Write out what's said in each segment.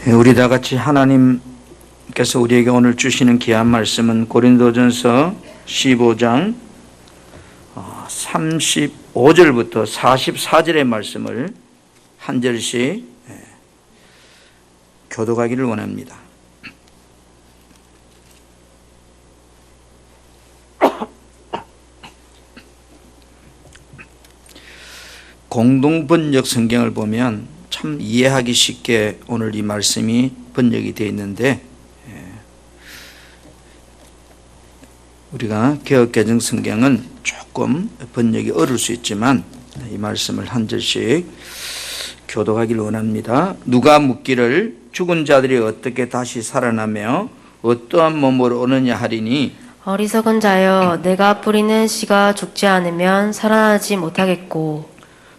우리 다 같이 하나님께서 우리에게 오늘 주시는 귀한 말씀은 고린도전서 15장 35절부터 44절의 말씀을 한 절씩 교독하기를 원합니다. 공동번역 성경을 보면 참 이해하기 쉽게 오늘 이 말씀이 번역이 되어 있는데, 우리가 개역개정 성경은 조금 번역이 어려울 수 있지만 이 말씀을 한 절씩 교독하기를 원합니다. 누가 묻기를 죽은 자들이 어떻게 다시 살아나며 어떠한 몸으로 오느냐 하리니, 어리석은 자여, 내가 뿌리는 씨가 죽지 않으면 살아나지 못하겠고,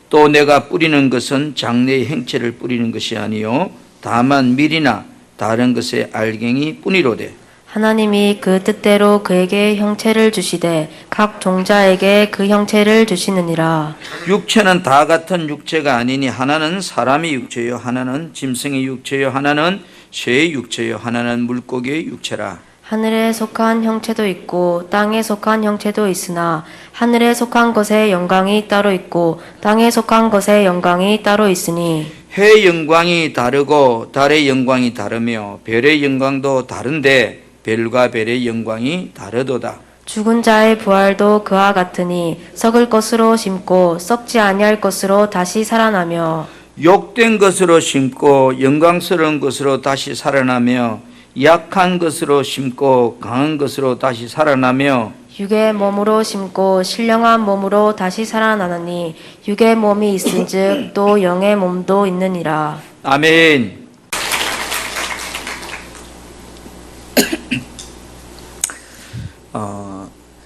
또 내가 뿌리는 것은 장래의 행체를 뿌리는 것이 아니요 다만 밀이나 다른 것의 알갱이 뿐이로되, 하나님이 그 뜻대로 그에게 형체를 주시되 각 종자에게 그 형체를 주시느니라. 육체는 다 같은 육체가 아니니 하나는 사람의 육체요 하나는 짐승의 육체요 하나는 새의 육체요 하나는 물고기의 육체라. 하늘에 속한 형체도 있고 땅에 속한 형체도 있으나 하늘에 속한 것의 영광이 따로 있고 땅에 속한 것의 영광이 따로 있으니, 해의 영광이 다르고 달의 영광이 다르며 별의 영광도 다른데 별과 별의 영광이 다르도다. 죽은 자의 부활도 그와 같으니 썩을 것으로 심고 썩지 아니할 것으로 다시 살아나며, 욕된 것으로 심고 영광스러운 것으로 다시 살아나며 약한 것으로 심고 강한 것으로 다시 살아나며, 육의 몸으로 심고 신령한 몸으로 다시 살아나느니 육의 몸이 있은즉 또 영의 몸도 있느니라. 아멘.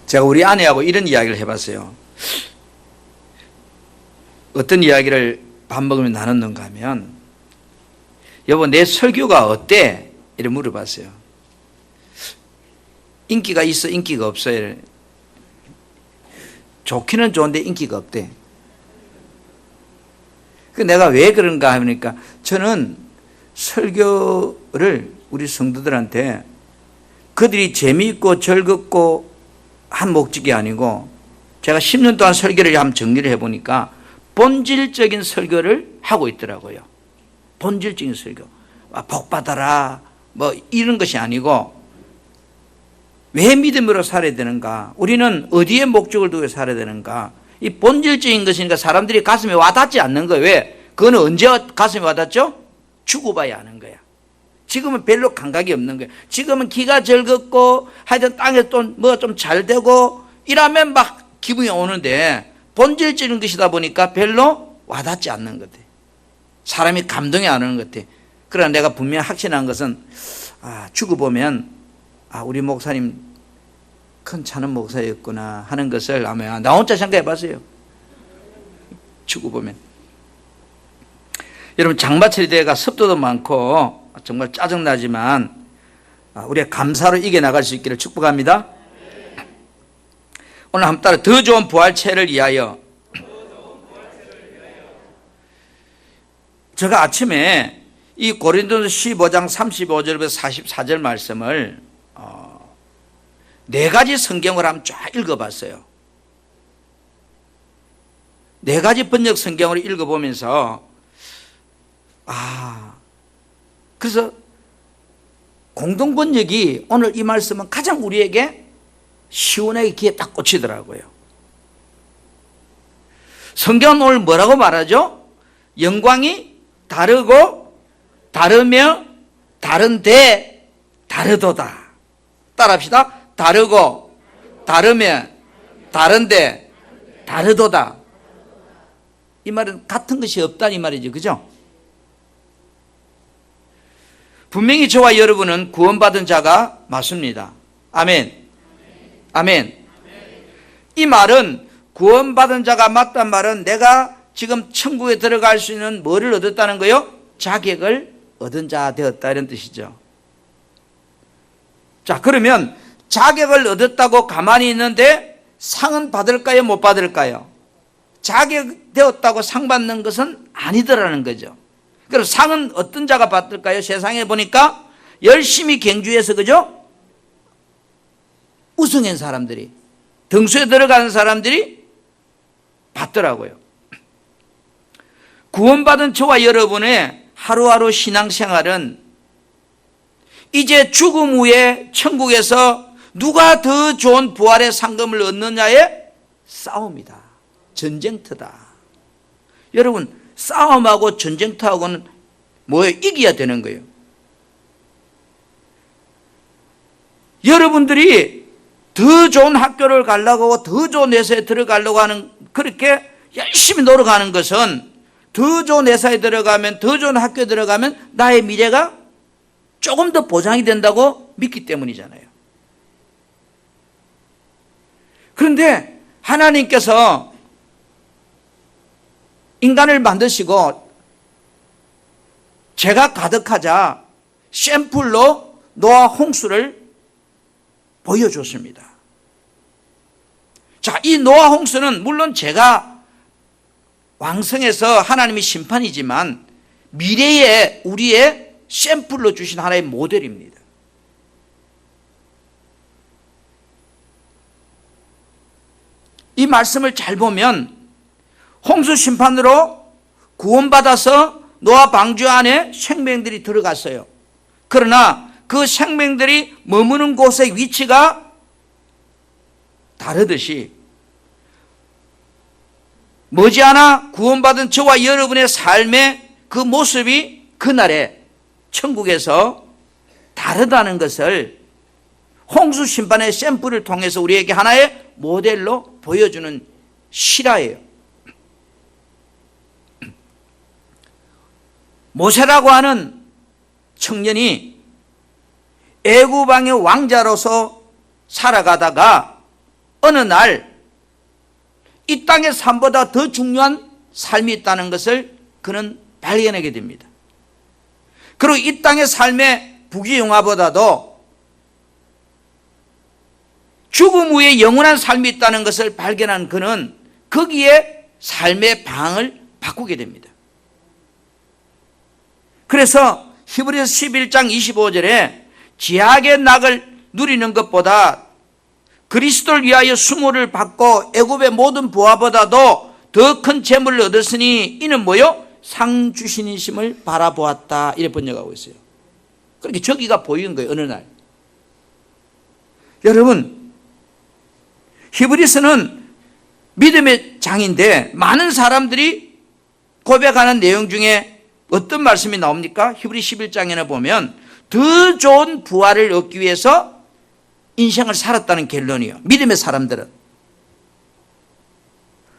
제가 우리 아내하고 이런 이야기를 해봤어요. 어떤 이야기를 밥 먹으면 나눴는가 하면, 여보 내 설교가 어때? 이렇게 물어봤어요. 인기가 있어 인기가 없어? 이래. 좋기는 좋은데 인기가 없대. 내가 왜 그런가 하니까, 저는 설교를 우리 성도들한테 그들이 재미있고 즐겁고 한 목적이 아니고, 제가 10년 동안 설교를 한번 정리를 해보니까 본질적인 설교를 하고 있더라고요. 본질적인 설교. 복 받아라 뭐 이런 것이 아니고, 왜 믿음으로 살아야 되는가, 우리는 어디에 목적을 두고 살아야 되는가, 이 본질적인 것이니까 사람들이 가슴에 와닿지 않는 거예요. 왜? 그거는 언제 가슴에 와닿죠? 죽어봐야 아는 거야. 지금은 별로 감각이 없는 거예요. 지금은 기가 즐겁고 하여튼 땅에 또 뭐 좀 잘 되고 이러면 막 기분이 오는데, 본질적인 것이다 보니까 별로 와닿지 않는 것 같아요. 사람이 감동이 안 오는 것 같아요. 그러나 내가 분명히 확신한 것은, 죽어보면 우리 목사님 큰 차는 목사였구나 하는 것을 아마 나 혼자 생각해 봤어요. 죽어보면. 여러분, 장마철이 돼가 습도도 많고 정말 짜증나지만 우리가 감사로 이겨나갈 수 있기를 축복합니다. 오늘 한번 따라 더 좋은 부활체를 위하여. 제가 아침에 이 고린도서 15장 35절부터 44절 말씀을 네 가지 성경을 한번 쫙 읽어봤어요. 네 가지 번역 성경을 읽어보면서 그래서 공동번역이 오늘 이 말씀은 가장 우리에게 시원하게 귀에 딱 꽂히더라고요. 성경은 오늘 뭐라고 말하죠? 영광이 다르고 다르며 다른데 다르도다. 따라합시다. 다르고 다르며 다른데 다르도다. 이 말은 같은 것이 없다는 이 말이죠. 그죠? 분명히 저와 여러분은 구원받은 자가 맞습니다. 아멘. 아멘. 이 말은 구원받은 자가 맞단 말은 내가 지금 천국에 들어갈 수 있는 뭐를 얻었다는 거요? 자격을 얻은 자 되었다, 이런 뜻이죠. 자, 그러면 자격을 얻었다고 가만히 있는데 상은 받을까요? 못 받을까요? 자격 되었다고 상 받는 것은 아니더라는 거죠. 그럼 상은 어떤 자가 받을까요? 세상에 보니까 열심히 경주해서, 그죠? 우승한 사람들이, 등수에 들어가는 사람들이 받더라고요. 구원받은 저와 여러분의 하루하루 신앙생활은 이제 죽음 후에 천국에서 누가 더 좋은 부활의 상금을 얻느냐의 싸움이다. 전쟁터다. 여러분, 싸움하고 전쟁터하고는 뭐예요? 이겨야 되는 거예요. 여러분들이 더 좋은 학교를 가려고 하고 더 좋은 회사에 들어가려고 하는, 그렇게 열심히 노력하는 것은 더 좋은 회사에 들어가면, 더 좋은 학교에 들어가면 나의 미래가 조금 더 보장이 된다고 믿기 때문이잖아요. 그런데 하나님께서 인간을 만드시고 죄가 가득하자 샘플로 노아 홍수를 보여줬습니다. 자, 이 노아 홍수는 물론 죄가 왕성해서 하나님의 심판이지만 미래의 우리의 샘플로 주신 하나의 모델입니다. 이 말씀을 잘 보면 홍수 심판으로 구원받아서 노아 방주 안에 생명들이 들어갔어요. 그러나 그 생명들이 머무는 곳의 위치가 다르듯이 머지않아 구원받은 저와 여러분의 삶의 그 모습이 그날에 천국에서 다르다는 것을 홍수 심판의 샘플을 통해서 우리에게 하나의 모델로 보여주는 실화예요. 모세라고 하는 청년이 애굽 왕의 왕자로서 살아가다가 어느 날 이 땅의 삶보다 더 중요한 삶이 있다는 것을 그는 발견하게 됩니다. 그리고 이 땅의 삶의 부귀영화보다도 죽음 후에 영원한 삶이 있다는 것을 발견한 그는 거기에 삶의 방을 바꾸게 됩니다. 그래서 히브리서 11장 25절에 지약의 낙을 누리는 것보다 그리스도를 위하여 수모를 받고 애굽의 모든 부하보다도 더 큰 재물을 얻었으니 이는 뭐요? 상 주신이심을 바라보았다. 이렇게 번역하고 있어요. 그렇게 저기가 보이는 거예요. 어느 날. 여러분, 히브리서는 믿음의 장인데 많은 사람들이 고백하는 내용 중에 어떤 말씀이 나옵니까? 히브리 11장에는 보면 더 좋은 부활을 얻기 위해서 인생을 살았다는 결론이요. 믿음의 사람들은.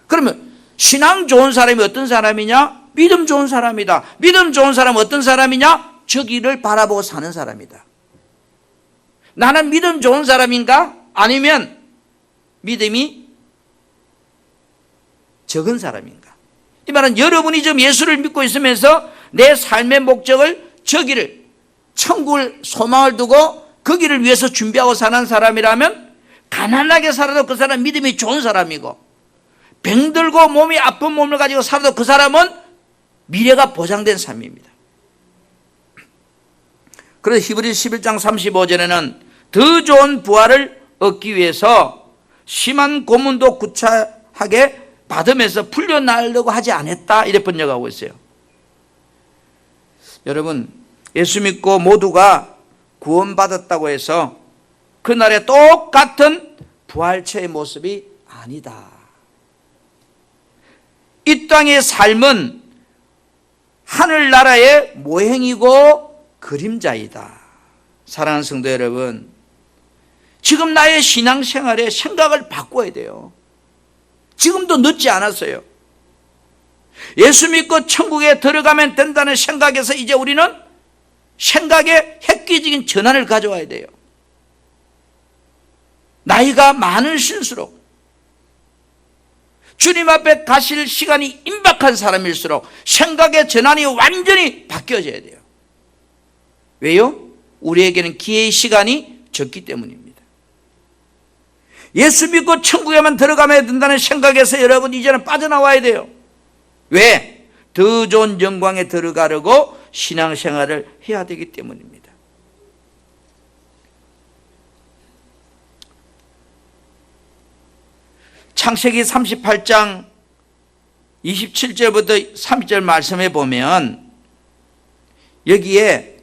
그러면 신앙 좋은 사람이 어떤 사람이냐? 믿음 좋은 사람이다. 믿음 좋은 사람은 어떤 사람이냐? 저기를 바라보고 사는 사람이다. 나는 믿음 좋은 사람인가? 아니면 믿음이 적은 사람인가? 이 말은 여러분이 지금 예수를 믿고 있으면서 내 삶의 목적을 저기를, 천국을 소망을 두고 거기를 위해서 준비하고 사는 사람이라면 가난하게 살아도 그 사람은 믿음이 좋은 사람이고, 병들고 몸이 아픈 몸을 가지고 살아도 그 사람은 미래가 보장된 삶입니다. 그래서 히브리서 11장 35절에는 더 좋은 부활을 얻기 위해서 심한 고문도 구차하게 받으면서 풀려나려고 하지 않았다. 이렇게 번역하고 있어요. 여러분, 예수 믿고 모두가 구원받았다고 해서 그날의 똑같은 부활체의 모습이 아니다. 이 땅의 삶은 하늘나라의 모형이고 그림자이다. 사랑하는 성도 여러분, 지금 나의 신앙생활에 생각을 바꿔야 돼요. 지금도 늦지 않았어요. 예수 믿고 천국에 들어가면 된다는 생각에서 이제 우리는 생각에 획기적인 전환을 가져와야 돼요. 나이가 많으실수록, 주님 앞에 가실 시간이 임박한 사람일수록 생각의 전환이 완전히 바뀌어져야 돼요. 왜요? 우리에게는 기회의 시간이 적기 때문입니다. 예수 믿고 천국에만 들어가면 된다는 생각에서 여러분 이제는 빠져나와야 돼요. 왜? 더 좋은 영광에 들어가려고 신앙생활을 해야 되기 때문입니다. 창세기 38장 27절부터 30절 말씀해 보면 여기에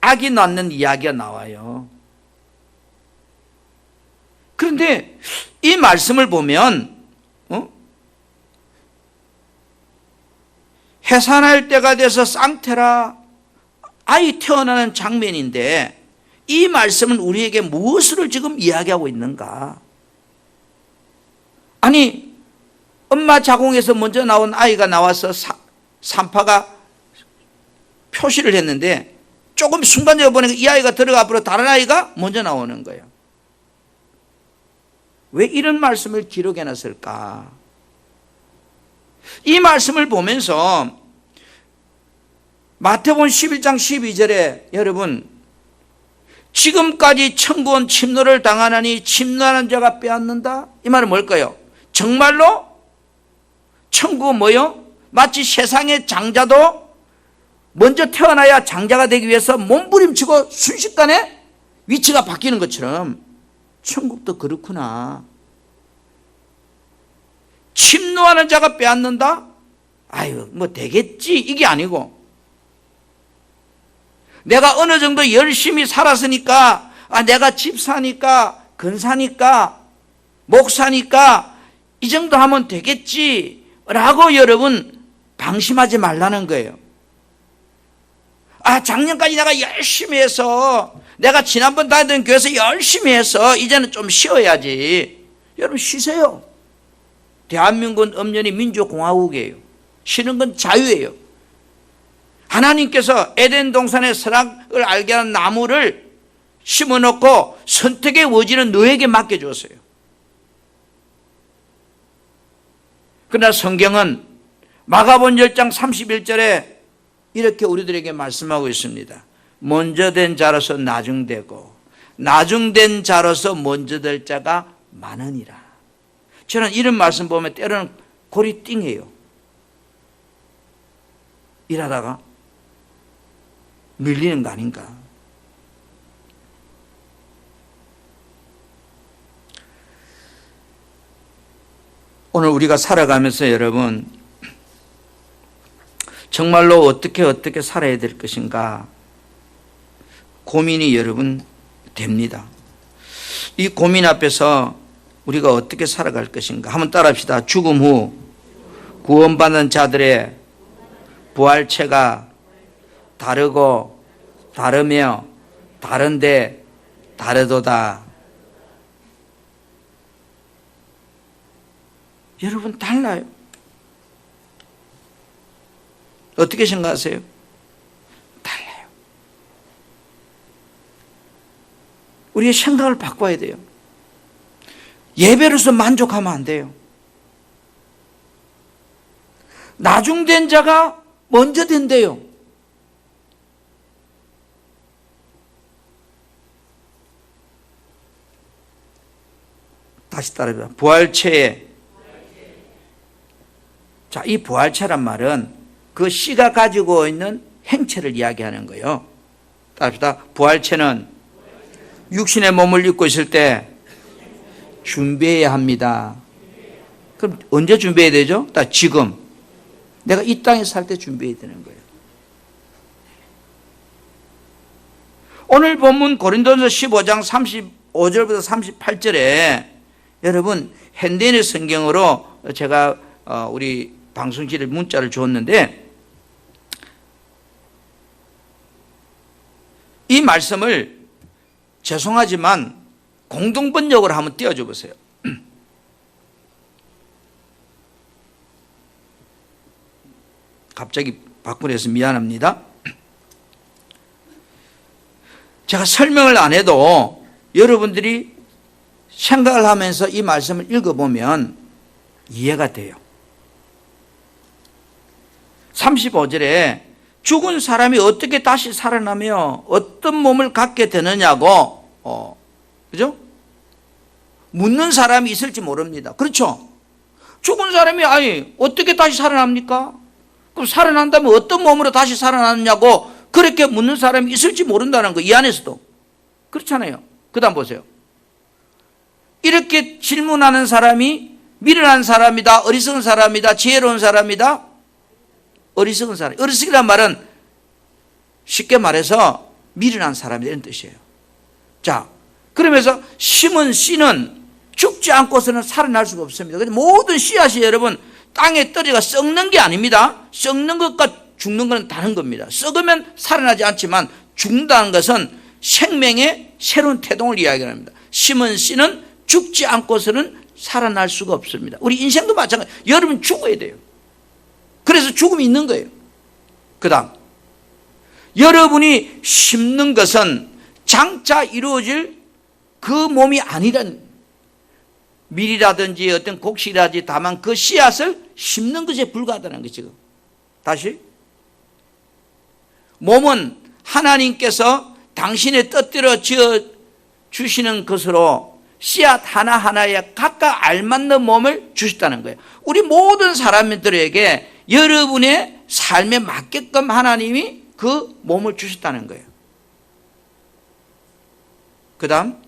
아기 낳는 이야기가 나와요. 그런데 이 말씀을 보면 해산할 때가 돼서 쌍태라 아이 태어나는 장면인데 이 말씀은 우리에게 무엇을 지금 이야기하고 있는가? 아니 엄마 자궁에서 먼저 나온 아이가 나와서 산파가 표시를 했는데 조금 순간적으로 보니까 이 아이가 들어가 앞으로 다른 아이가 먼저 나오는 거예요. 왜 이런 말씀을 기록해 놨을까? 이 말씀을 보면서 마태복음 11장 12절에 여러분 지금까지 천국은 침노를 당하나니 침노하는 자가 빼앗는다. 이 말은 뭘까요? 정말로 천국은 뭐요? 마치 세상의 장자도 먼저 태어나야 장자가 되기 위해서 몸부림치고 순식간에 위치가 바뀌는 것처럼 천국도 그렇구나. 침노하는 자가 빼앗는다? 아유, 뭐 되겠지. 이게 아니고 내가 어느 정도 열심히 살았으니까, 내가 집 사니까, 근사니까, 목사니까 이 정도 하면 되겠지 라고 여러분 방심하지 말라는 거예요. 작년까지 내가 열심히 해서, 내가 지난번 다니던 교회에서 열심히 해서 이제는 좀 쉬어야지. 여러분 쉬세요. 대한민국은 엄연히 민주공화국이에요. 쉬는 건 자유예요. 하나님께서 에덴 동산의 선악을 알게 하는 나무를 심어놓고 선택의 의지는 너에게 맡겨주었어요. 그러나 성경은 마가복음 10장 31절에 이렇게 우리들에게 말씀하고 있습니다. 먼저 된 자로서 나중되고 나중된 자로서 먼저 될 자가 많으니라. 저는 이런 말씀 보면 때로는 골이 띵해요. 일하다가 밀리는 거 아닌가. 오늘 우리가 살아가면서 여러분 정말로 어떻게 살아야 될 것인가 고민이 여러분 됩니다. 이 고민 앞에서 우리가 어떻게 살아갈 것인가 한번 따라합시다. 죽음 후 구원받는 자들의 부활체가 다르고 다르며 다른데 다르도다. 여러분 달라요. 어떻게 생각하세요? 달라요. 우리의 생각을 바꿔야 돼요. 예배로서 만족하면 안 돼요. 나중된 자가 먼저 된대요. 다시 따라해봐. 부활체에. 자, 이 부활체란 말은 그 씨가 가지고 있는 행체를 이야기하는 거예요. 따라합시다. 부활체는 육신의 몸을 입고 있을 때 준비해야 합니다. 그럼 언제 준비해야 되죠? 지금. 내가 이 땅에 살 때 준비해야 되는 거예요. 오늘 본문 고린도전서 15장 35절부터 38절에 여러분 현대인의 성경으로 제가 우리 방송실에 문자를 줬는데 이 말씀을 죄송하지만 공동번역으로 한번 띄워줘 보세요. 갑자기 바꾸려서 미안합니다. 제가 설명을 안 해도 여러분들이 생각을 하면서 이 말씀을 읽어보면 이해가 돼요. 35절에 죽은 사람이 어떻게 다시 살아나며 어떤 몸을 갖게 되느냐고 그죠? 묻는 사람이 있을지 모릅니다. 그렇죠? 죽은 사람이 어떻게 다시 살아납니까? 그럼 살아난다면 어떤 몸으로 다시 살아났냐고 그렇게 묻는 사람이 있을지 모른다는 거, 이 안에서도. 그렇잖아요. 그 다음 보세요. 이렇게 질문하는 사람이 미련한 사람이다, 어리석은 사람이다, 지혜로운 사람이다, 어리석은 사람. 어리석이란 말은 쉽게 말해서 미련한 사람이다, 이런 뜻이에요. 자, 그러면서 심은 씨는 죽지 않고서는 살아날 수가 없습니다. 모든 씨앗이 여러분 땅에 떨어가 썩는 게 아닙니다. 썩는 것과 죽는 것은 다른 겁니다. 썩으면 살아나지 않지만 죽는다는 것은 생명의 새로운 태동을 이야기합니다. 심은 씨는 죽지 않고서는 살아날 수가 없습니다. 우리 인생도 마찬가지. 여러분 죽어야 돼요. 그래서 죽음이 있는 거예요. 그 다음, 여러분이 심는 것은 장차 이루어질 그 몸이 아니란, 밀이라든지 어떤 곡식이라든지 다만 그 씨앗을 심는 것에 불과하다는 거죠. 다시, 몸은 하나님께서 당신의 뜻대로 지어 주시는 것으로 씨앗 하나하나에 각각 알맞는 몸을 주셨다는 거예요. 우리 모든 사람들에게 여러분의 삶에 맞게끔 하나님이 그 몸을 주셨다는 거예요. 그 다음,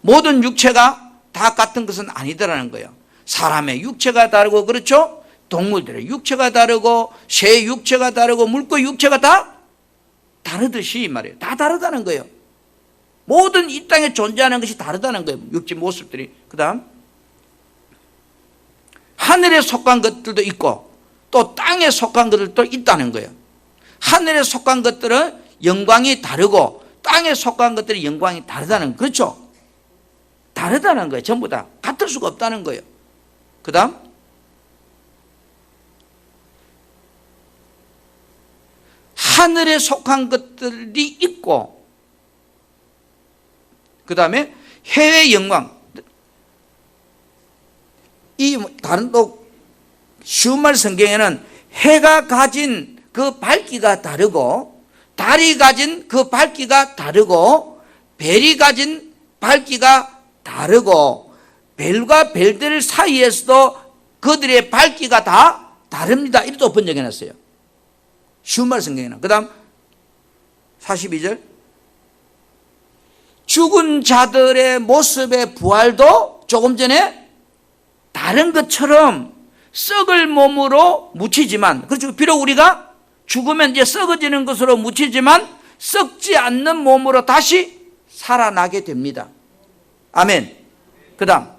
모든 육체가 다 같은 것은 아니더라는 거예요. 사람의 육체가 다르고, 그렇죠? 동물들의 육체가 다르고, 새의 육체가 다르고, 물고기 육체가 다 다르듯이 말이에요. 다 다르다는 거예요. 모든 이 땅에 존재하는 것이 다르다는 거예요. 육체 모습들이. 그 다음, 하늘에 속한 것들도 있고 또 땅에 속한 것들도 있다는 거예요. 하늘에 속한 것들은 영광이 다르고 땅에 속한 것들이 영광이 다르다는 거예요. 그렇죠? 다르다는 거예요. 전부 다 같을 수가 없다는 거예요. 그 다음, 하늘에 속한 것들이 있고, 그 다음에 해의 영광. 이 다른 또 쉬운 말 성경에는 해가 가진 그 밝기가 다르고, 달이 가진 그 밝기가 다르고, 별이 가진 밝기가 다르고, 별과 별들 사이에서도 그들의 밝기가 다 다릅니다. 이렇게 또 번역해놨어요. 쉬운 말 성경에는. 그 다음 42절, 죽은 자들의 모습의 부활도 조금 전에 다른 것처럼 썩을 몸으로 묻히지만, 그렇죠. 비록 우리가 죽으면 이제 썩어지는 것으로 묻히지만 썩지 않는 몸으로 다시 살아나게 됩니다. 아멘. 그 다음,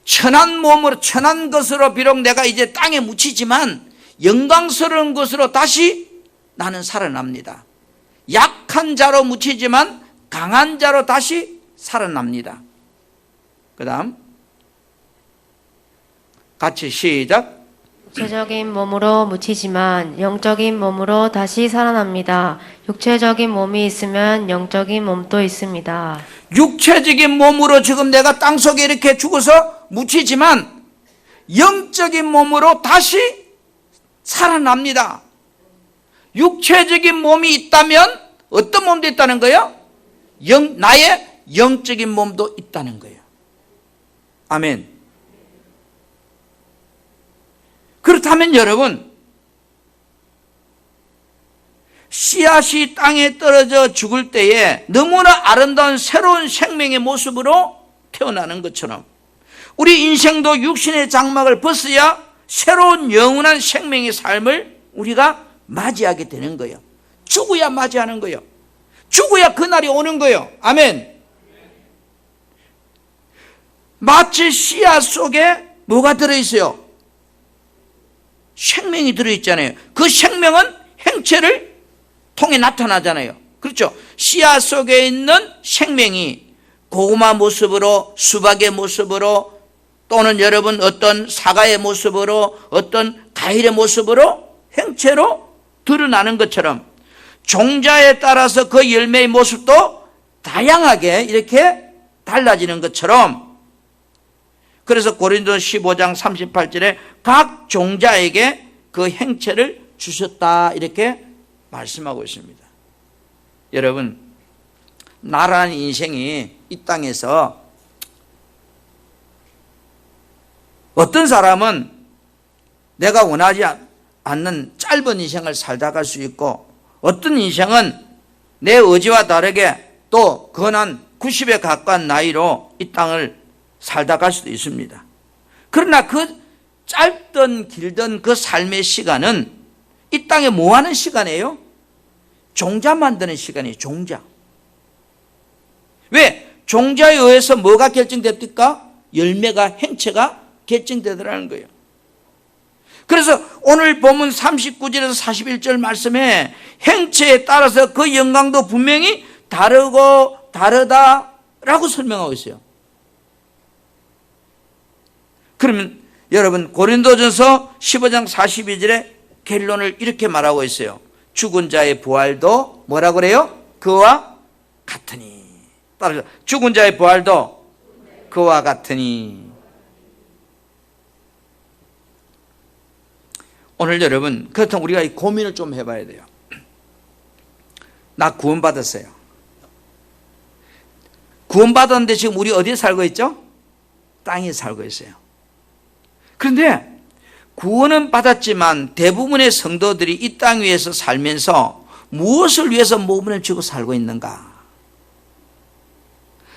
천한 몸으로, 천한 것으로 비록 내가 이제 땅에 묻히지만 영광스러운 것으로 다시 나는 살아납니다. 약한 자로 묻히지만 강한 자로 다시 살아납니다. 그 다음 같이 시작. 육체적인 몸으로 묻히지만 영적인 몸으로 다시 살아납니다. 육체적인 몸이 있으면 영적인 몸도 있습니다. 육체적인 몸으로 지금 내가 땅속에 이렇게 죽어서 묻히지만 영적인 몸으로 다시 살아납니다. 육체적인 몸이 있다면 어떤 몸도 있다는 거예요? 나의 영적인 몸도 있다는 거예요. 아멘. 그렇다면 여러분, 씨앗이 땅에 떨어져 죽을 때에 너무나 아름다운 새로운 생명의 모습으로 태어나는 것처럼 우리 인생도 육신의 장막을 벗어야 새로운 영원한 생명의 삶을 우리가 맞이하게 되는 거예요. 죽어야 맞이하는 거예요. 죽어야 그날이 오는 거예요. 아멘. 마치 씨앗 속에 뭐가 들어있어요? 생명이 들어있잖아요. 그 생명은 행체를 통해 나타나잖아요. 그렇죠? 씨앗 속에 있는 생명이 고구마 모습으로, 수박의 모습으로, 또는 여러분 어떤 사과의 모습으로, 어떤 과일의 모습으로, 행체로 드러나는 것처럼 종자에 따라서 그 열매의 모습도 다양하게 이렇게 달라지는 것처럼, 그래서 고린도 15장 38절에 각 종자에게 그 행체를 주셨다 이렇게 말씀하고 있습니다. 여러분, 나라는 인생이 이 땅에서 어떤 사람은 내가 원하지 않는 짧은 인생을 살다 갈 수 있고, 어떤 인생은 내 의지와 다르게 또 건한 90에 가까운 나이로 이 땅을 살다 갈 수도 있습니다. 그러나 그 짧든 길든 그 삶의 시간은 이 땅에 뭐 하는 시간이에요? 종자 만드는 시간이에요. 종자. 왜? 종자에 의해서 뭐가 결정됩니까? 열매가, 행체가 결정되더라는 거예요. 그래서 오늘 본문 39절에서 41절 말씀에 행체에 따라서 그 영광도 분명히 다르고 다르다라고 설명하고 있어요. 그러면 여러분, 고린도전서 15장 42절에 결론을 이렇게 말하고 있어요. 죽은 자의 부활도 뭐라고 그래요? 그와 같으니. 따라서 죽은 자의 부활도 그와 같으니. 오늘 여러분, 그렇다면 우리가 이 고민을 좀 해봐야 돼요. 나 구원받았어요. 구원받았는데 지금 우리 어디에 살고 있죠? 땅에 살고 있어요. 그런데 구원은 받았지만 대부분의 성도들이 이 땅 위에서 살면서 무엇을 위해서 몸을 쥐고 살고 있는가?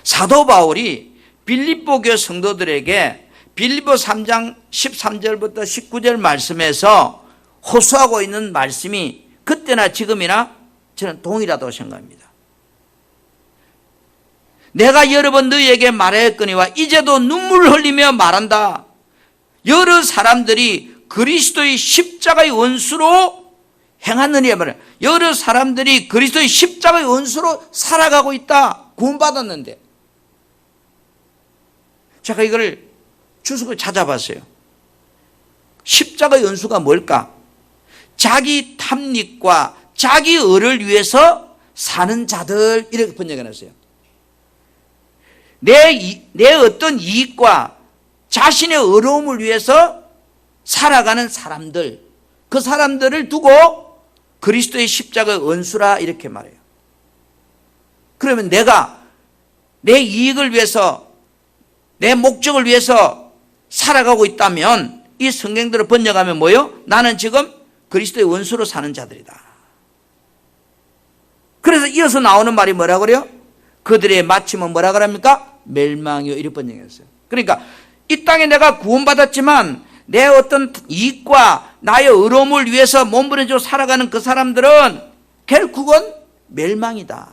사도 바울이 빌립보 교회 성도들에게 빌립보 3장 13절부터 19절 말씀에서 호소하고 있는 말씀이 그때나 지금이나 저는 동일하다고 생각합니다. 내가 여러 번 너희에게 말하였거니와 이제도 눈물을 흘리며 말한다. 여러 사람들이 그리스도의 십자가의 원수로 행하느니라 말이야. 여러 사람들이 그리스도의 십자가의 원수로 살아가고 있다. 구원받았는데. 제가 이걸 주석을 찾아봤어요. 십자가의 원수가 뭘까? 자기 탐닉과 자기 의를 위해서 사는 자들, 이렇게 번역해놨어요. 내 어떤 이익과 자신의 의로움을 위해서 살아가는 사람들, 그 사람들을 두고 그리스도의 십자가의 원수라 이렇게 말해요. 그러면 내가 내 이익을 위해서, 내 목적을 위해서 살아가고 있다면 이 성경대로 번역하면 뭐예요? 나는 지금 그리스도의 원수로 사는 자들이다. 그래서 이어서 나오는 말이 뭐라고 그래요? 그들의 마침은 뭐라고 합니까? 멸망이요. 이렇게 번역했어요. 그러니까 이 땅에 내가 구원받았지만 내 어떤 이익과 나의 의로움을 위해서 몸부림치고 살아가는 그 사람들은 결국은 멸망이다.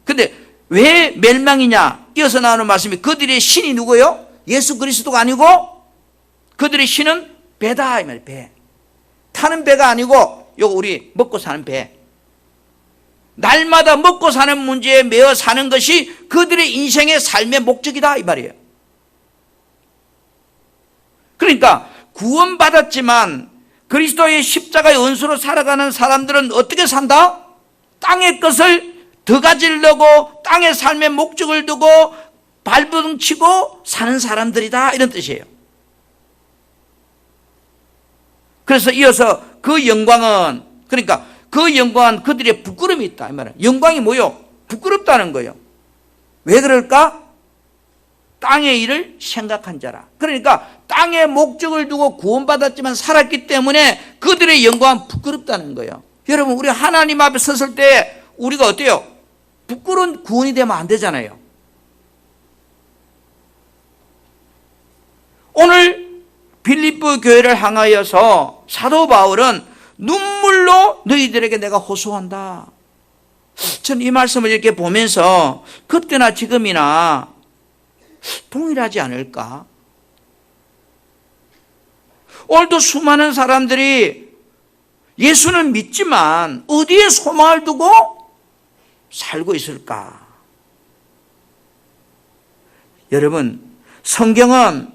근데 왜 멸망이냐? 이어서 나오는 말씀이 그들의 신이 누구예요? 예수 그리스도가 아니고 그들의 신은 배다 이 말이에요. 배. 타는 배가 아니고 요거 우리 먹고 사는 배. 날마다 먹고 사는 문제에 매어 사는 것이 그들의 인생의 삶의 목적이다 이 말이에요. 그러니까 구원받았지만 그리스도의 십자가의 원수로 살아가는 사람들은 어떻게 산다? 땅의 것을 더 가지려고 땅의 삶의 목적을 두고 발버둥치고 사는 사람들이다 이런 뜻이에요. 그래서 이어서 그 영광은, 그러니까 그 영광은 그들의 부끄러움이 있다 이 말이에요. 영광이 뭐요? 부끄럽다는 거예요. 왜 그럴까? 땅의 일을 생각한 자라. 그러니까 땅의 목적을 두고 구원받았지만 살았기 때문에 그들의 영광은 부끄럽다는 거예요. 여러분, 우리 하나님 앞에 섰을 때 우리가 어때요? 부끄러운 구원이 되면 안 되잖아요. 오늘 빌립보 교회를 향하여서 사도 바울은 눈물로 너희들에게 내가 호소한다. 저는 이 말씀을 이렇게 보면서 그때나 지금이나 동일하지 않을까? 오늘도 수많은 사람들이 예수는 믿지만 어디에 소망을 두고 살고 있을까? 여러분, 성경은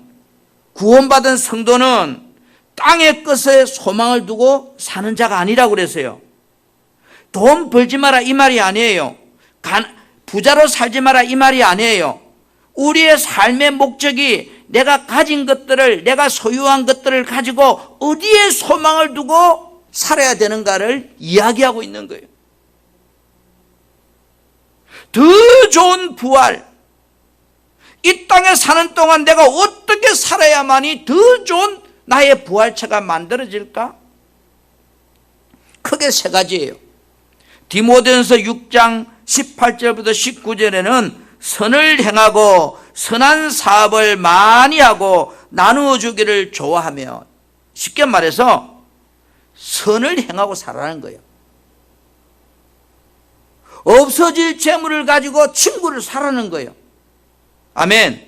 구원받은 성도는 땅의 것에 소망을 두고 사는 자가 아니라고 그랬어요. 돈 벌지 마라 이 말이 아니에요. 부자로 살지 마라 이 말이 아니에요. 우리의 삶의 목적이 내가 가진 것들을, 내가 소유한 것들을 가지고 어디에 소망을 두고 살아야 되는가를 이야기하고 있는 거예요. 더 좋은 부활, 이 땅에 사는 동안 내가 어떤 어떻게 살아야만이 더 좋은 나의 부활체가 만들어질까? 크게 세 가지예요. 디모데전서 6장 18절부터 19절에는 선을 행하고 선한 사업을 많이 하고 나누어 주기를 좋아하며, 쉽게 말해서 선을 행하고 살아라는 거예요. 없어질 재물을 가지고 친구를 사라는 거예요. 아멘.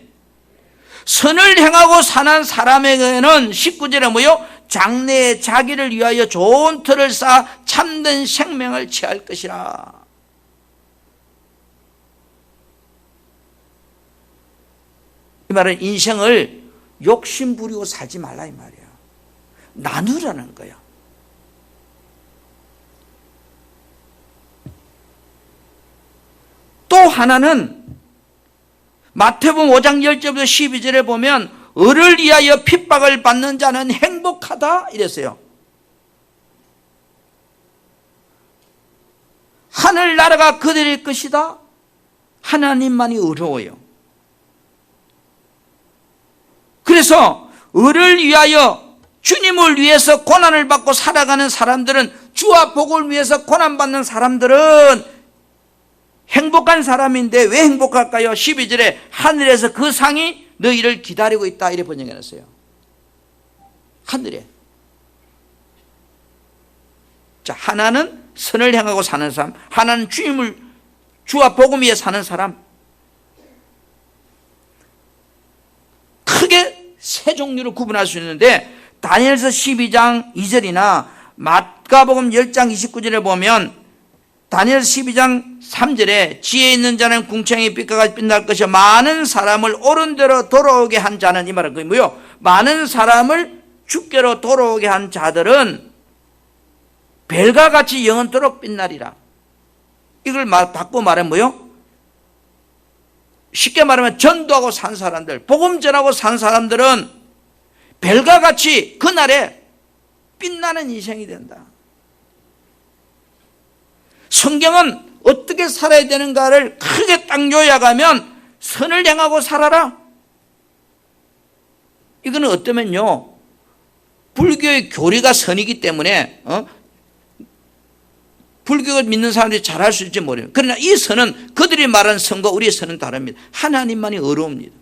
선을 행하고 사는 사람에게는 19절에 뭐요? 장래에 자기를 위하여 좋은 터를 쌓아 참된 생명을 취할 것이라. 이 말은 인생을 욕심 부리고 살지 말라 이 말이야. 나누라는 거야. 또 하나는 마태복음 5장 10절부터 12절에 보면 을을 위하여 핍박을 받는 자는 행복하다 이랬어요. 하늘나라가 그들의 것이다. 하나님만이 어려워요. 그래서 을을 위하여, 주님을 위해서 고난을 받고 살아가는 사람들은, 주와 복을 위해서 고난받는 사람들은 행복한 사람인데 왜 행복할까요? 12절에 하늘에서 그 상이 너희를 기다리고 있다 이렇게 번역해놨어요. 하늘에. 자, 하나는 선을 행하고 사는 사람, 하나는 주와 복음 위에 사는 사람. 크게 세 종류로 구분할 수 있는데, 다니엘서 12장 2절이나 마가복음 10장 29절에 보면 다니엘 12장 3절에 지혜 있는 자는 궁창의 빛과 같이 빛날 것이요 많은 사람을 옳은 대로 돌아오게 한 자는, 이 말은 그게 뭐요? 많은 사람을 주께로 돌아오게 한 자들은 별과 같이 영원토록 빛나리라. 이걸 바꿔 말하면 뭐요? 쉽게 말하면 전도하고 산 사람들, 복음 전하고 산 사람들은 별과 같이 그날에 빛나는 인생이 된다. 성경은 어떻게 살아야 되는가를 크게 딱 요약하면 선을 행하고 살아라. 이거는 어떠면요, 불교의 교리가 선이기 때문에 불교를 믿는 사람들이 잘할 수 있을지 모르겠어요. 그러나 이 선은, 그들이 말하는 선과 우리의 선은 다릅니다. 하나님만이 어려웁니다.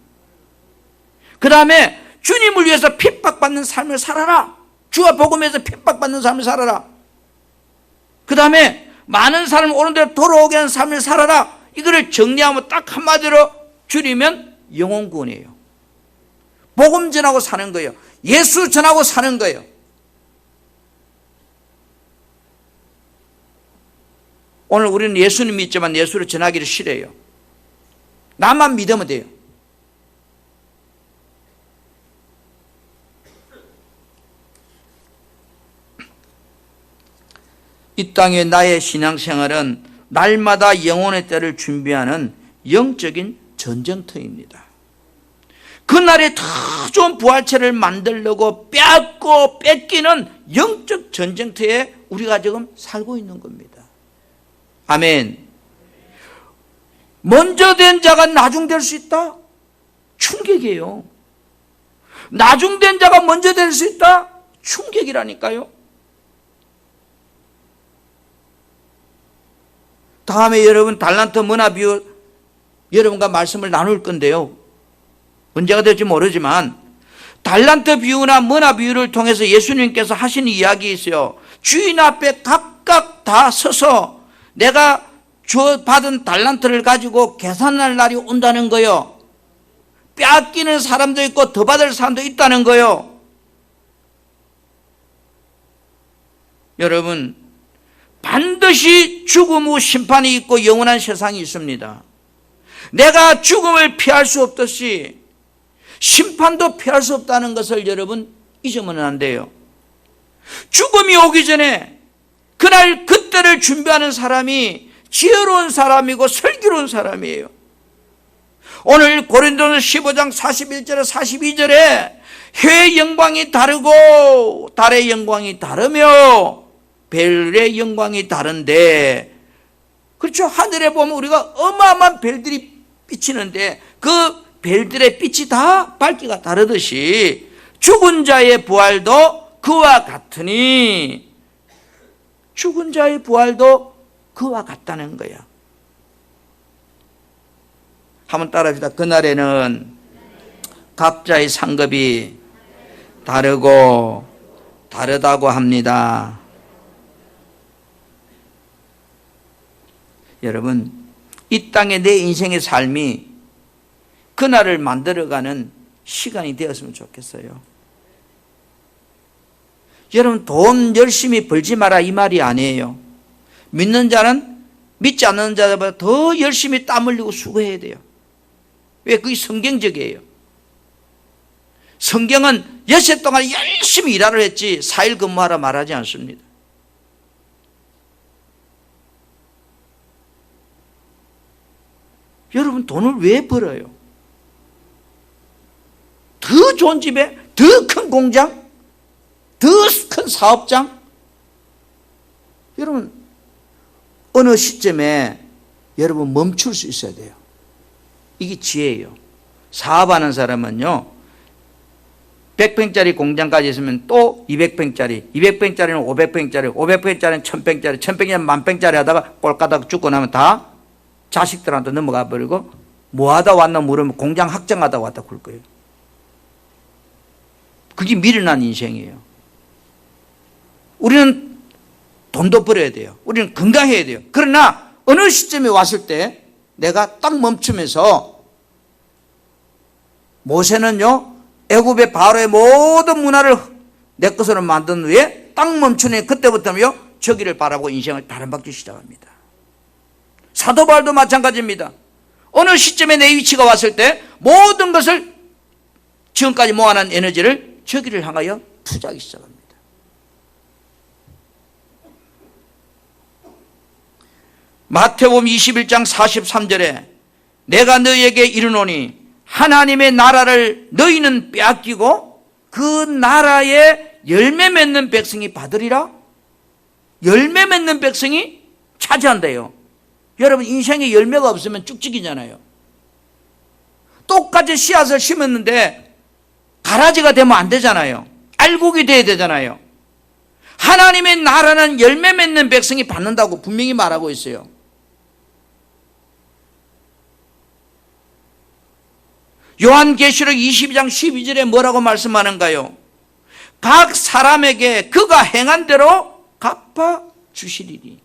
그 다음에 주님을 위해서 핍박받는 삶을 살아라. 주와 복음에서 핍박받는 삶을 살아라. 그 다음에 많은 사람을 옳은 대로 돌아오게 하는 삶을 살아라. 이거를 정리하면 딱 한마디로 줄이면 영혼구원이에요. 복음 전하고 사는 거예요. 예수 전하고 사는 거예요. 오늘 우리는 예수는 믿지만 예수를 전하기를 싫어해요. 나만 믿으면 돼요. 이 땅의 나의 신앙생활은 날마다 영혼의 때를 준비하는 영적인 전쟁터입니다. 그날에 더 좋은 부활체를 만들려고 빼앗고 뺏기는 영적 전쟁터에 우리가 지금 살고 있는 겁니다. 아멘. 먼저 된 자가 나중될 수 있다? 충격이에요. 나중된 자가 먼저 될 수 있다? 충격이라니까요. 다음에 여러분 달란트 문화 비유 여러분과 말씀을 나눌 건데요. 언제가 될지 모르지만 달란트 비유나 문화 비유를 통해서 예수님께서 하신 이야기 있어요. 주인 앞에 각각 다 서서 내가 받은 달란트를 가지고 계산할 날이 온다는 거요. 빼앗기는 사람도 있고 더 받을 사람도 있다는 거요. 여러분, 반드시 죽음 후 심판이 있고 영원한 세상이 있습니다. 내가 죽음을 피할 수 없듯이 심판도 피할 수 없다는 것을 여러분 잊으면 안 돼요. 죽음이 오기 전에 그날 그때를 준비하는 사람이 지혜로운 사람이고 슬기로운 사람이에요. 오늘 고린도서 15장 41절에 42절에 해의 영광이 다르고 달의 영광이 다르며 별의 영광이 다른데, 그렇죠? 하늘에 보면 우리가 어마어마한 별들이 비치는데 그 별들의 빛이 다 밝기가 다르듯이 죽은 자의 부활도 그와 같으니, 죽은 자의 부활도 그와 같다는 거야. 한번 따라합시다. 그날에는 각자의 상급이 다르다고 합니다. 여러분, 이 땅에 내 인생의 삶이 그날을 만들어가는 시간이 되었으면 좋겠어요. 여러분, 돈 열심히 벌지 마라 이 말이 아니에요. 믿는 자는 믿지 않는 자보다 더 열심히 땀 흘리고 수고해야 돼요. 왜? 그게 성경적이에요. 성경은 6해 동안 열심히 일하라 했지 4일 근무하라 말하지 않습니다. 여러분, 돈을 왜 벌어요? 더 좋은 집에 더 큰 공장, 더 큰 사업장. 여러분, 어느 시점에 여러분 멈출 수 있어야 돼요. 이게 지혜예요. 사업하는 사람은요, 100평짜리 공장까지 있으면 또 200평짜리, 200평짜리는 500평짜리, 500평짜리는 1000평짜리, 1000평짜리는 10,000평짜리 하다가 꼴까닥 죽고 나면 다 자식들한테 넘어가 버리고, 뭐 하다 왔나 물으면 공장 확장하다 왔다 그럴 거예요. 그게 미련한 인생이에요. 우리는 돈도 벌어야 돼요. 우리는 건강해야 돼요. 그러나 어느 시점에 왔을 때 내가 딱 멈추면서, 모세는요 애굽의 바로의 모든 문화를 내 것으로 만든 후에 딱 멈추니 그때부터요 저기를 바라보고 인생을 다른 바퀴 시작합니다. 사도 바울도 마찬가지입니다. 어느 시점에 내 위치가 왔을 때 모든 것을, 지금까지 모아놓은 에너지를 저기를 향하여 투자하기 시작합니다. 마태복음 21장 43절에 내가 너희에게 이르노니 하나님의 나라를 너희는 빼앗기고 그 나라에 열매 맺는 백성이 받으리라. 열매 맺는 백성이 차지한대요. 여러분, 인생에 열매가 없으면 쭉쭉이잖아요. 똑같이 씨앗을 심었는데 가라지가 되면 안 되잖아요. 알곡이 돼야 되잖아요. 하나님의 나라는 열매 맺는 백성이 받는다고 분명히 말하고 있어요. 요한계시록 22장 12절에 뭐라고 말씀하는가요? 각 사람에게 그가 행한 대로 갚아 주시리니.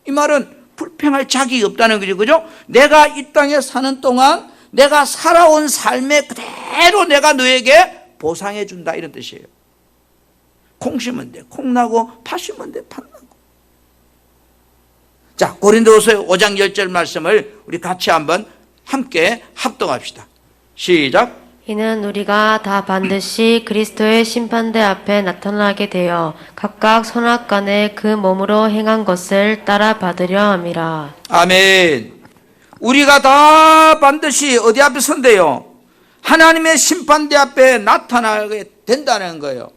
이 말은 불평할 자격이 없다는 거죠. 그죠? 내가 이 땅에 사는 동안 내가 살아온 삶에 그대로 내가 너에게 보상해 준다, 이런 뜻이에요. 콩 심으면 돼 콩 나고, 팥 심으면 돼 팥 나고. 자, 고린도후서 5장 10절 말씀을 우리 같이 한번 함께 합동합시다. 시작. 이는 우리가 다 반드시 그리스도의 심판대 앞에 나타나게 되어 각각 선악간에 그 몸으로 행한 것을 따라 받으려 함이라. 아멘. 우리가 다 반드시 어디 앞에 선대요? 하나님의 심판대 앞에 나타나게 된다는 거예요.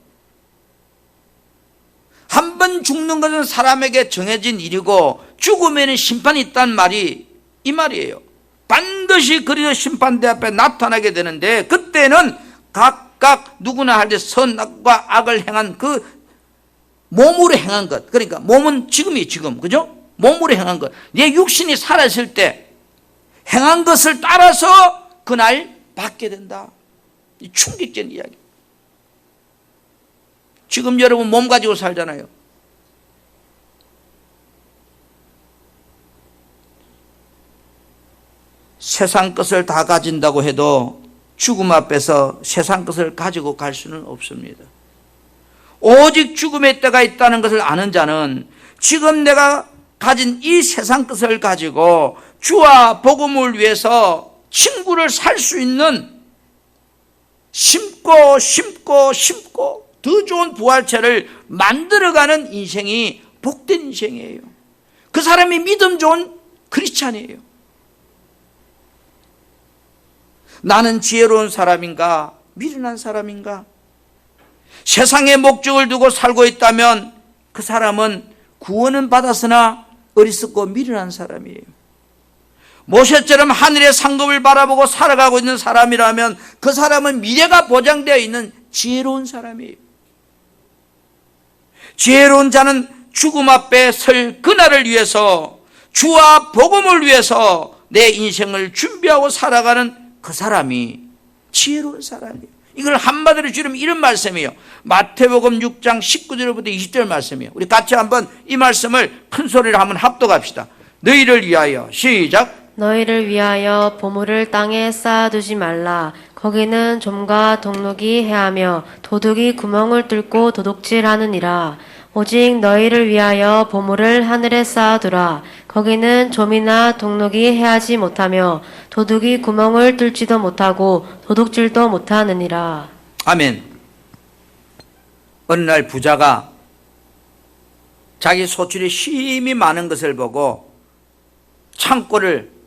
한 번 죽는 것은 사람에게 정해진 일이고 죽음에는 심판이 있다는 말이 이 말이에요. 반드시 그리스도 심판대 앞에 나타나게 되는데, 그때는 각각 누구나 할 때 선악과 악을 행한 그 몸으로 행한 것, 그러니까 몸은 지금이 지금, 그죠? 몸으로 행한 것, 내 육신이 살아있을 때 행한 것을 따라서 그날 받게 된다. 이 충격적인 이야기. 지금 여러분 몸 가지고 살잖아요. 세상 것을 다 가진다고 해도 죽음 앞에서 세상 것을 가지고 갈 수는 없습니다. 오직 죽음의 때가 있다는 것을 아는 자는 지금 내가 가진 이 세상 것을 가지고 주와 복음을 위해서 친구를 살 수 있는, 심고 더 좋은 부활체를 만들어가는 인생이 복된 인생이에요. 그 사람이 믿음 좋은 크리스찬이에요. 나는 지혜로운 사람인가? 미련한 사람인가? 세상의 목적을 두고 살고 있다면 그 사람은 구원은 받았으나 어리석고 미련한 사람이에요. 모세처럼 하늘의 상급을 바라보고 살아가고 있는 사람이라면 그 사람은 미래가 보장되어 있는 지혜로운 사람이에요. 지혜로운 자는 죽음 앞에 설 그날을 위해서, 주와 복음을 위해서 내 인생을 준비하고 살아가는 그 사람이 지혜로운 사람이에요. 이걸 한마디로 주름 이런 말씀이에요. 마태복음 6장 19절부터 20절 말씀이에요. 우리 같이 한번 이 말씀을 큰 소리로 한번 합독합시다. 너희를 위하여, 시작. 너희를 위하여 보물을 땅에 쌓아두지 말라. 거기는 좀과 동록이 해하며 도둑이 구멍을 뚫고 도둑질하느니라. 오직 너희를 위하여 보물을 하늘에 쌓아두라. 거기는 좀이나 동록이 해하지 못하며 도둑이 구멍을 뚫지도 못하고 도둑질도 못하느니라. 아멘. 어느 날 부자가 자기 소출이 심히 많은 것을 보고 창고를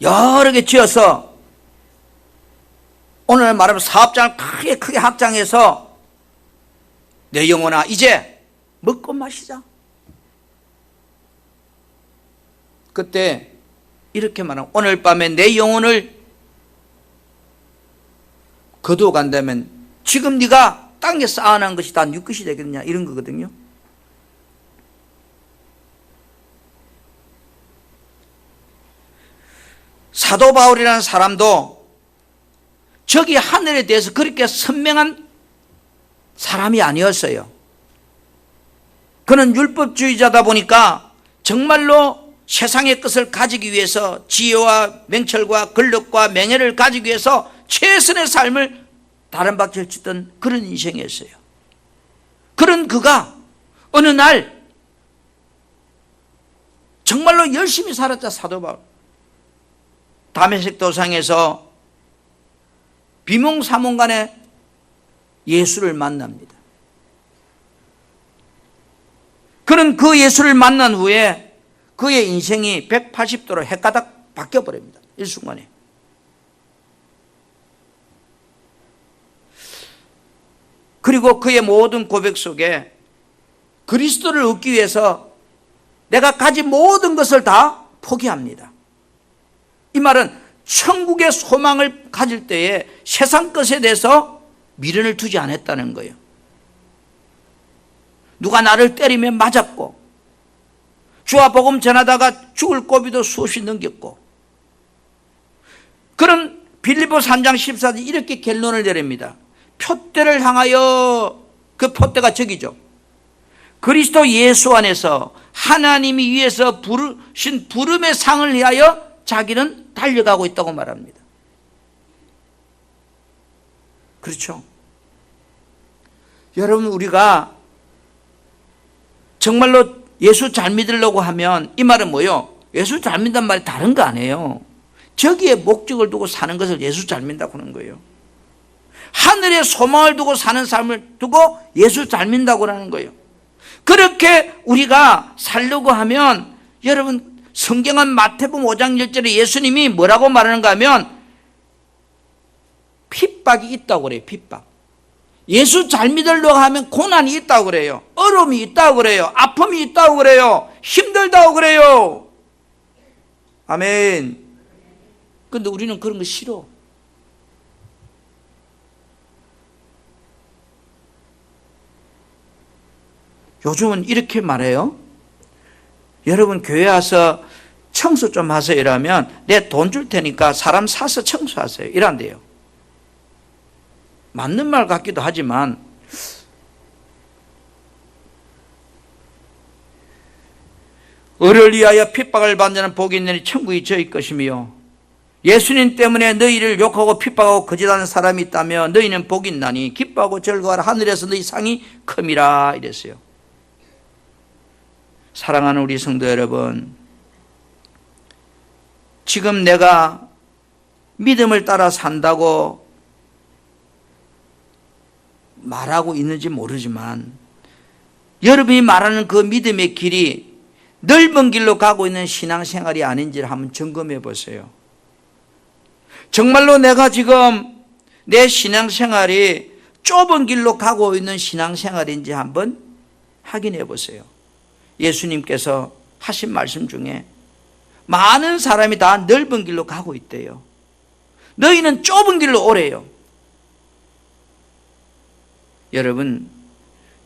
여러 개 지어서 오늘 말하면 사업장을 크게 확장해서 내 영혼아 이제 먹고 마시자. 그때 이렇게 말하면 오늘 밤에 내 영혼을 거두어 간다면 지금 네가 땅에 쌓아놓은 것이 다 네 것이 되겠느냐 이런 거거든요. 사도 바울이라는 사람도 저기 하늘에 대해서 그렇게 선명한 사람이 아니었어요. 그는 율법주의자다 보니까 정말로 세상의 것을 가지기 위해서 지혜와 명철과 권력과 명예를 가지기 위해서 최선의 삶을 다른 박질 치던 그런 인생이었어요. 그런 그가 어느 날 정말로 열심히 살았다. 사도 바울 다메섹 도상에서 비몽사몽간에 예수를 만납니다. 그는 그 예수를 만난 후에 그의 인생이 180도로 헷가닥 바뀌어버립니다. 일순간에. 그리고 그의 모든 고백 속에 그리스도를 얻기 위해서 내가 가진 모든 것을 다 포기합니다. 이 말은 천국의 소망을 가질 때에 세상 것에 대해서 미련을 두지 않았다는 거예요. 누가 나를 때리면 맞았고 주와 복음 전하다가 죽을 고비도 수없이 넘겼고 그런 빌립보 3장 14절 이렇게 결론을 내립니다. 표대를 향하여 그 표대가 저기죠. 그리스도 예수 안에서 하나님이 위해서 부르신 부름의 상을 위하여 자기는 달려가고 있다고 말합니다. 그렇죠. 여러분 우리가 정말로 예수 잘 믿으려고 하면 이 말은 뭐예요? 예수 잘 믿는 말이 다른 거 아니에요. 저기에 목적을 두고 사는 것을 예수 잘 믿는다고 하는 거예요. 하늘에 소망을 두고 사는 삶을 두고 예수 잘 믿는다고 하는 거예요. 그렇게 우리가 살려고 하면 여러분 성경은 마태복음 5장 1절에 예수님이 뭐라고 말하는가 하면 핍박이 있다고 그래요. 핍박. 예수 잘 믿으려고 하면 고난이 있다고 그래요. 어려움이 있다고 그래요. 아픔이 있다고 그래요. 힘들다고 그래요. 아멘. 근데 우리는 그런 거 싫어. 요즘은 이렇게 말해요. 여러분 교회 와서 청소 좀 하세요 이러면 내 돈 줄 테니까 사람 사서 청소하세요 이란대요. 맞는 말 같기도 하지만 을을 위하여 핍박을 받는 자는 복이 있느니 천국이 저희 것이며 예수님 때문에 너희를 욕하고 핍박하고 거짓하는 사람이 있다며 너희는 복이 있나니 기뻐하고 즐거워하라 하늘에서 너희 상이 큼이라 이랬어요. 사랑하는 우리 성도 여러분, 지금 내가 믿음을 따라 산다고 말하고 있는지 모르지만 여러분이 말하는 그 믿음의 길이 넓은 길로 가고 있는 신앙생활이 아닌지를 한번 점검해 보세요. 정말로 내가 지금 내 신앙생활이 좁은 길로 가고 있는 신앙생활인지 한번 확인해 보세요. 예수님께서 하신 말씀 중에 많은 사람이 다 넓은 길로 가고 있대요. 너희는 좁은 길로 오래요. 여러분,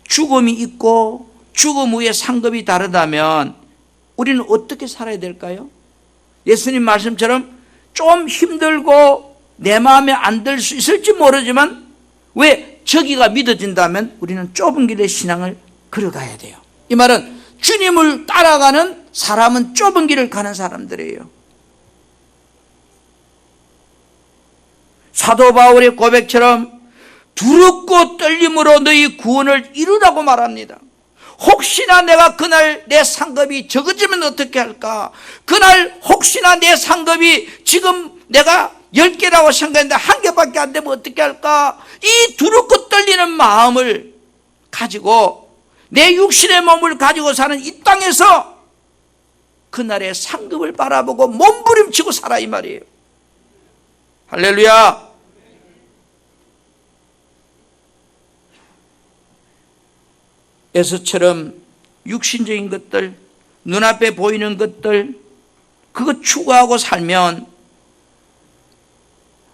죽음이 있고 죽음 후에 상급이 다르다면 우리는 어떻게 살아야 될까요? 예수님 말씀처럼 좀 힘들고 내 마음에 안 들 수 있을지 모르지만 왜 저기가 믿어진다면 우리는 좁은 길의 신앙을 걸어가야 돼요. 이 말은 주님을 따라가는 사람은 좁은 길을 가는 사람들이에요. 사도 바울의 고백처럼 두렵고 떨림으로 너희 구원을 이루라고 말합니다. 혹시나 내가 그날 내 상급이 적어지면 어떻게 할까? 그날 혹시나 내 상급이 지금 내가 10개라고 생각했는데 1개밖에 안 되면 어떻게 할까? 이 두렵고 떨리는 마음을 가지고 내 육신의 몸을 가지고 사는 이 땅에서 그날의 상급을 바라보고 몸부림치고 살아, 이 말이에요. 할렐루야. 에서처럼 육신적인 것들, 눈앞에 보이는 것들, 그거 추구하고 살면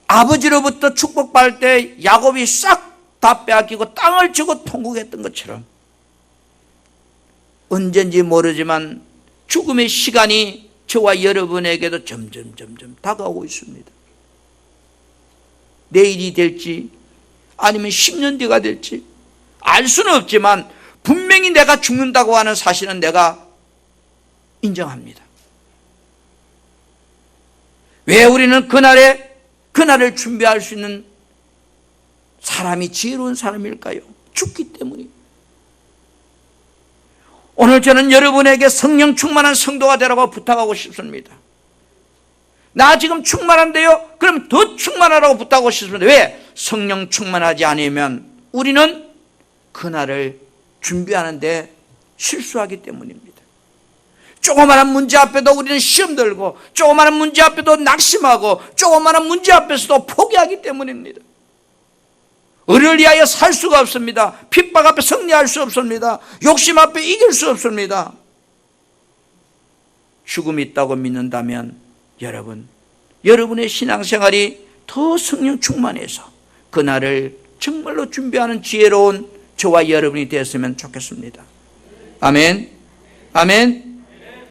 아버지로부터 축복받을 때 야곱이 싹 다 빼앗기고 땅을 주고 통곡했던 것처럼 언젠지 모르지만 죽음의 시간이 저와 여러분에게도 점점 다가오고 있습니다. 내일이 될지 아니면 10년 뒤가 될지 알 수는 없지만 분명히 내가 죽는다고 하는 사실은 내가 인정합니다. 왜 우리는 그날을 준비할 수 있는 사람이 지혜로운 사람일까요? 죽기 때문입니다. 오늘 저는 여러분에게 성령 충만한 성도가 되라고 부탁하고 싶습니다. 나 지금 충만한데요? 그럼 더 충만하라고 부탁하고 싶습니다. 왜? 성령 충만하지 않으면 우리는 그날을 준비하는데 실수하기 때문입니다. 조그마한 문제 앞에도 우리는 시험 들고, 조그마한 문제 앞에도 낙심하고, 조그마한 문제 앞에서도 포기하기 때문입니다. 의를 위하여 살 수가 없습니다. 핍박 앞에 승리할 수 없습니다. 욕심 앞에 이길 수 없습니다. 죽음이 있다고 믿는다면 여러분의 신앙생활이 더 성령 충만해서 그날을 정말로 준비하는 지혜로운 저와 여러분이 되었으면 좋겠습니다. 아멘. 아멘.